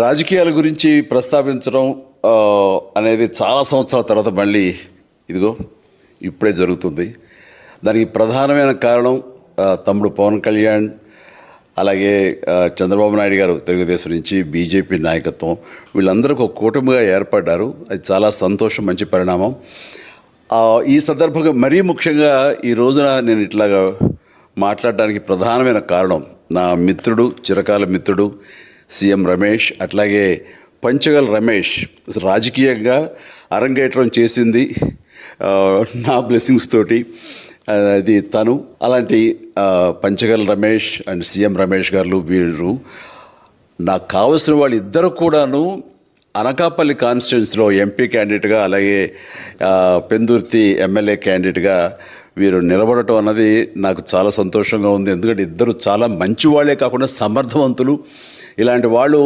రాజకీయాల గురించి ప్రస్తావించడం అనేది చాలా సంవత్సరాల తర్వాత మళ్ళీ ఇదిగో ఇప్పుడే జరుగుతుంది. దానికి ప్రధానమైన కారణం తమ్ముడు పవన్ కళ్యాణ్, అలాగే చంద్రబాబు నాయుడు గారు తెలుగుదేశం నుంచి, బీజేపీ నాయకత్వం వీళ్ళందరూ ఒక కూటమిగా ఏర్పడ్డారు. అది చాలా సంతోషం, మంచి పరిణామం. ఈ సందర్భంగా మరీ ముఖ్యంగా ఈ రోజున నేను ఇట్లాగా మాట్లాడడానికి ప్రధానమైన కారణం నా మిత్రుడు, చిరకాల మిత్రుడు సీఎం రమేష్, అట్లాగే పంచగల్ రమేష్ రాజకీయంగా అరంగేట్రం చేసింది నా బ్లెస్సింగ్స్ తోటి. అది తను. అలాంటి పంచగల్ రమేష్ అండ్ సీఎం రమేష్ గారు వీరు నాకు కావలసిన వాళ్ళు ఇద్దరు కూడాను అనకాపల్లి కాన్స్టిట్యున్సీలో ఎంపీ క్యాండిడేట్గా, అలాగే పెందుర్తి ఎమ్మెల్యే క్యాండిడేట్గా వీరు నిలబడటం అన్నది నాకు చాలా సంతోషంగా ఉంది. ఎందుకంటే ఇద్దరు చాలా మంచి వాళ్ళే కాకుండా సమర్థవంతులు. ఇలాంటి వాళ్ళు